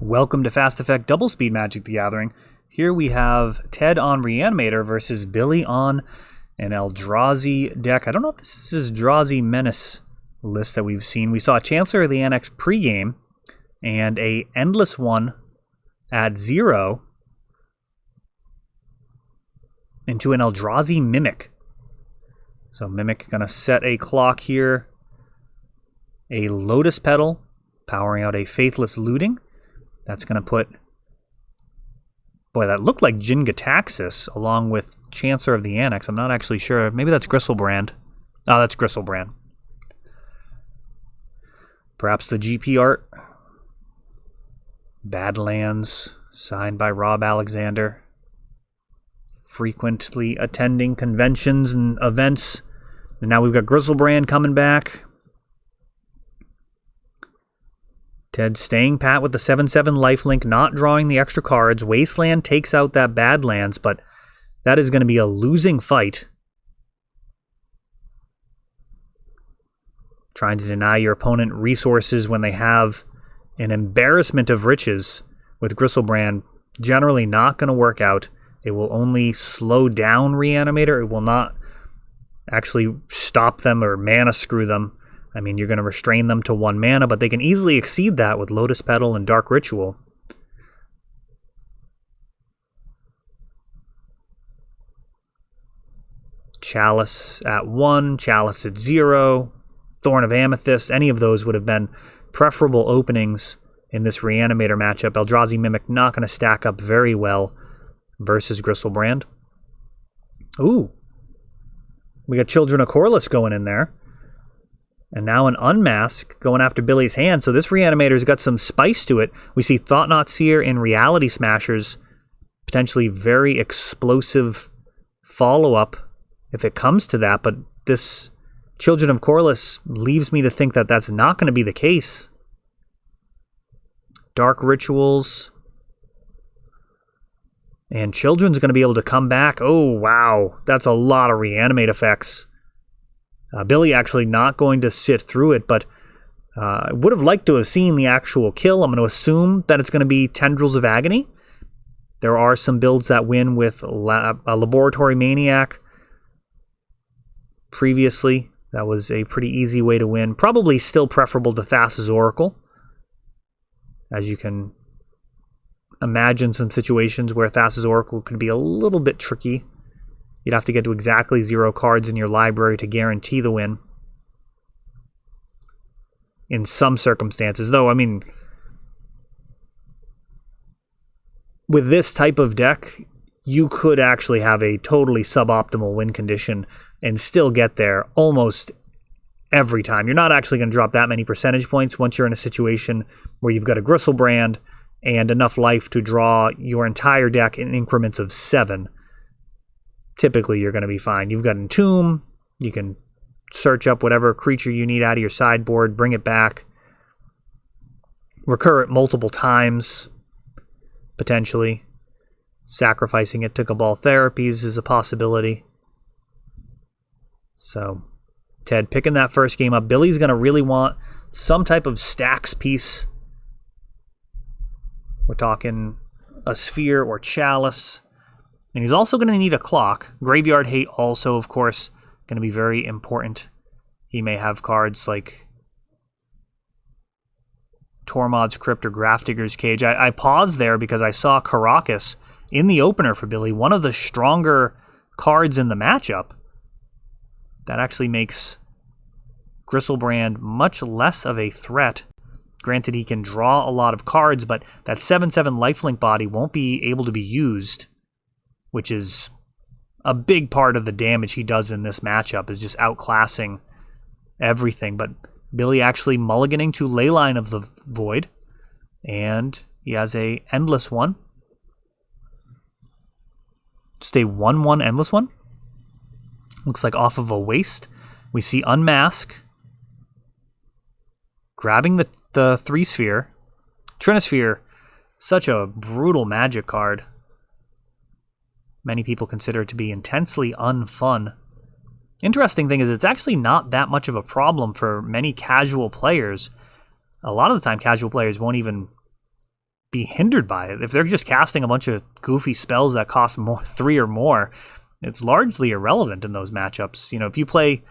Welcome to Fast Effect Double Speed Magic the Gathering. Here we have Ted on Reanimator versus Billy on an Eldrazi deck. I don't know if this is his Eldrazi Menace list that we've seen. We saw Chancellor of the Annex pregame and a Endless one at 0 into an Eldrazi Mimic. So Mimic going to set a clock here. A Lotus Petal powering out a Faithless Looting. That's going to put... Boy, that looked like Jin-Gitaxias along with Chancellor of the Annex. I'm not actually sure. Maybe that's Gristlebrand. Oh, that's Gristlebrand. Perhaps the GP art. Badlands, signed by Rob Alexander. Frequently attending conventions and events. And now we've got Gristlebrand coming back. Ted staying pat with the 7/7 lifelink, not drawing the extra cards. Wasteland takes out that Badlands, but that is going to be a losing fight. Trying to deny your opponent resources when they have an embarrassment of riches with Gristlebrand, generally not going to work out. It will only slow down Reanimator. It will not actually stop them or mana screw them. I mean, you're going to restrain them to 1 mana, but they can easily exceed that with Lotus Petal and Dark Ritual. Chalice at 1, Chalice at 0, Thorn of Amethyst. Any of those would have been preferable openings in this Reanimator matchup. Eldrazi Mimic not going to stack up very well versus Gristlebrand. Ooh. We got Children of Corliss going in there. And now an Unmask going after Billy's hand. So this Reanimator's got some spice to it. We see Thought-Knot Seer and Reality Smashers. Potentially very explosive follow-up if it comes to that. But this Children of Corliss leaves me to think that that's not going to be the case. Dark Rituals. And Children's going to be able to come back. Oh, wow. That's a lot of Reanimate effects. Billy actually not going to sit through it, but I would have liked to have seen the actual kill. I'm going to assume that it's going to be Tendrils of Agony. There are some builds that win with a Laboratory Maniac. Previously, that was a pretty easy way to win. Probably still preferable to Thassa's Oracle. As you can imagine some situations where Thassa's Oracle could be a little bit tricky. You'd have to get to exactly 0 cards in your library to guarantee the win. In some circumstances, though, I mean, with this type of deck, you could actually have a totally suboptimal win condition and still get there almost every time. You're not actually going to drop that many percentage points once you're in a situation where you've got a Gristlebrand and enough life to draw your entire deck in increments of 7. Typically, you're going to be fine. You've got Entomb. You can search up whatever creature you need out of your sideboard, bring it back, recur it multiple times, potentially. Sacrificing it to Cabal Therapies is a possibility. So, Ted picking that first game up. Billy's going to really want some type of stacks piece. We're talking a Sphere or Chalice. And he's also going to need a clock. Graveyard Hate also, of course, going to be very important. He may have cards like Tormod's Crypt or Grafdigger's Cage. I paused there because I saw Karakas in the opener for Billy, one of the stronger cards in the matchup. That actually makes Gristlebrand much less of a threat. Granted, he can draw a lot of cards, but that 7/7 lifelink body won't be able to be used, which is a big part of the damage he does in this matchup, is just outclassing everything. But Billy actually mulliganing to Leyline of the Void, and he has a Endless one. Just a 1/1 Endless one. Looks like off of a waste. We see Unmask, grabbing the 3-sphere. Trinisphere, such a brutal magic card. Many people consider it to be intensely unfun. Interesting thing is it's actually not that much of a problem for many casual players. A lot of the time, casual players won't even be hindered by it. If they're just casting a bunch of goofy spells that cost 3 or more, it's largely irrelevant in those matchups. You know, if you play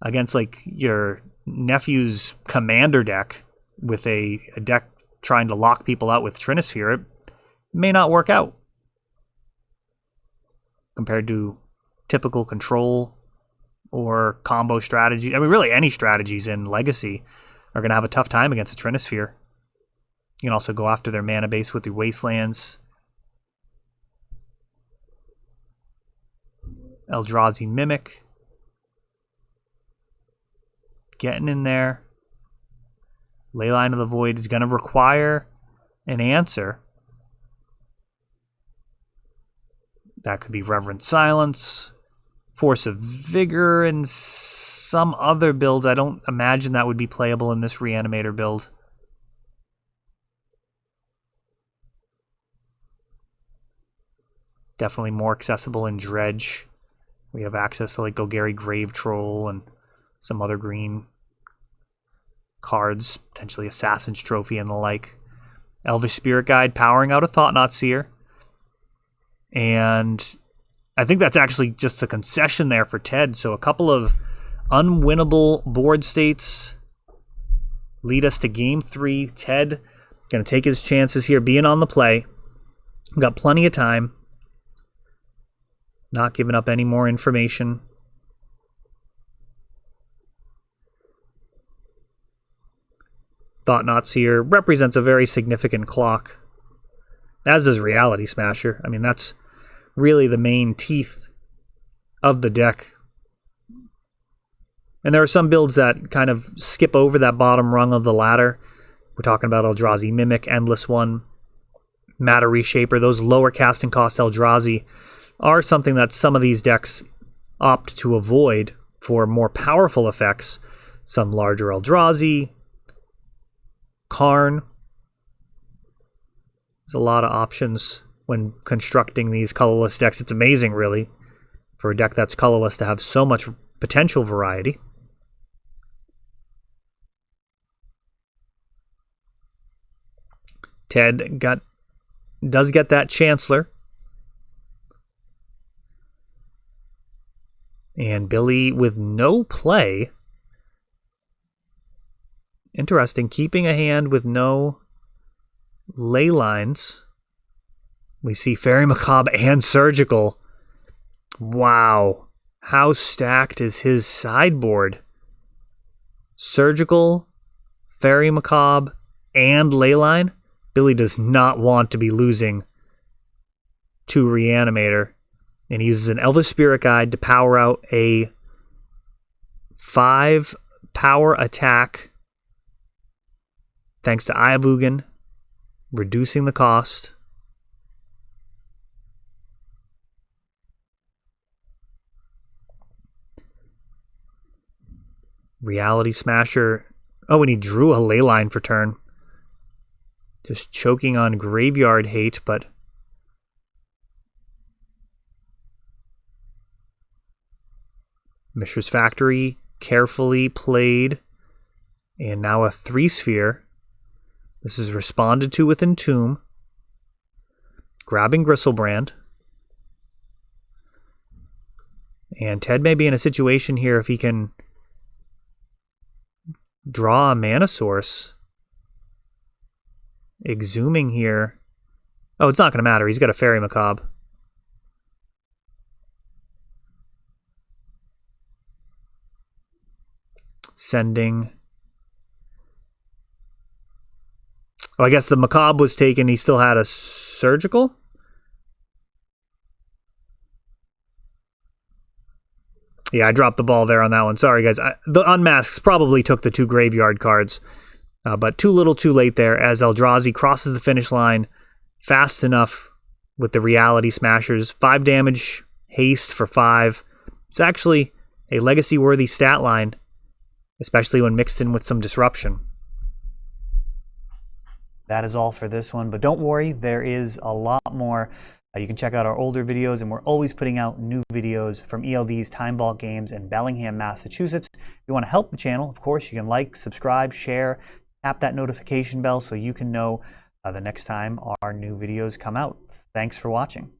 against like your nephew's commander deck with a deck trying to lock people out with Trinisphere, it may not work out compared to typical control or combo strategy. I mean, really any strategies in Legacy are going to have a tough time against a Trinisphere. You can also go after their mana base with your Wastelands. Eldrazi Mimic. Getting in there. Leyline of the Void is going to require an answer. That could be Reverent Silence, Force of Vigor, and some other builds. I don't imagine that would be playable in this Reanimator build. Definitely more accessible in Dredge. We have access to like Golgari Grave Troll and some other green cards, potentially Assassin's Trophy and the like. Elvish Spirit Guide powering out a Thought-Knot Seer. And I think that's actually just the concession there for Ted. So a couple of unwinnable board states lead us to game 3. Ted going to take his chances here, being on the play. Got plenty of time. Not giving up any more information. Thought-Knot Seer represents a very significant clock, as does Reality Smasher. I mean, that's really the main teeth of the deck. And there are some builds that kind of skip over that bottom rung of the ladder. We're talking about Eldrazi Mimic, Endless One, Matter Reshaper. Those lower casting cost Eldrazi are something that some of these decks opt to avoid for more powerful effects. Some larger Eldrazi, Karn. There's a lot of options when constructing these colorless decks. It's amazing, really, for a deck that's colorless to have so much potential variety. Ted does get that Chancellor. And Billy with no play. Interesting, keeping a hand with no ley lines. We see Fairy Macabre and Surgical. Wow. How stacked is his sideboard? Surgical, Fairy Macabre, and Leyline? Billy does not want to be losing to Reanimator. And he uses an Elvish Spirit Guide to power out a 5 power attack. Thanks to Ayavugan, reducing the cost. Reality Smasher. Oh, and he drew a Leyline for turn. Just choking on Graveyard Hate, but Mishra's Factory carefully played. And now a 3-sphere. This is responded to with Entomb. Grabbing Gristlebrand. And Ted may be in a situation here if he can draw a mana source. Exhuming here. Oh, it's not going to matter. He's got a Fairy Macabre. Sending. Oh, I guess the Macabre was taken. He still had a Surgical? Yeah, I dropped the ball there on that one. Sorry, guys. The Unmasks probably took the 2 graveyard cards, but too little too late there as Eldrazi crosses the finish line fast enough with the Reality Smashers. 5 damage, haste for 5. It's actually a legacy-worthy stat line, especially when mixed in with some disruption. That is all for this one, but don't worry, there is a lot more. You can check out our older videos, and we're always putting out new videos from ELD's Time Vault Games in Bellingham, Massachusetts. If you want to help the channel, of course, you can like, subscribe, share, tap that notification bell so you can know the next time our new videos come out. Thanks for watching.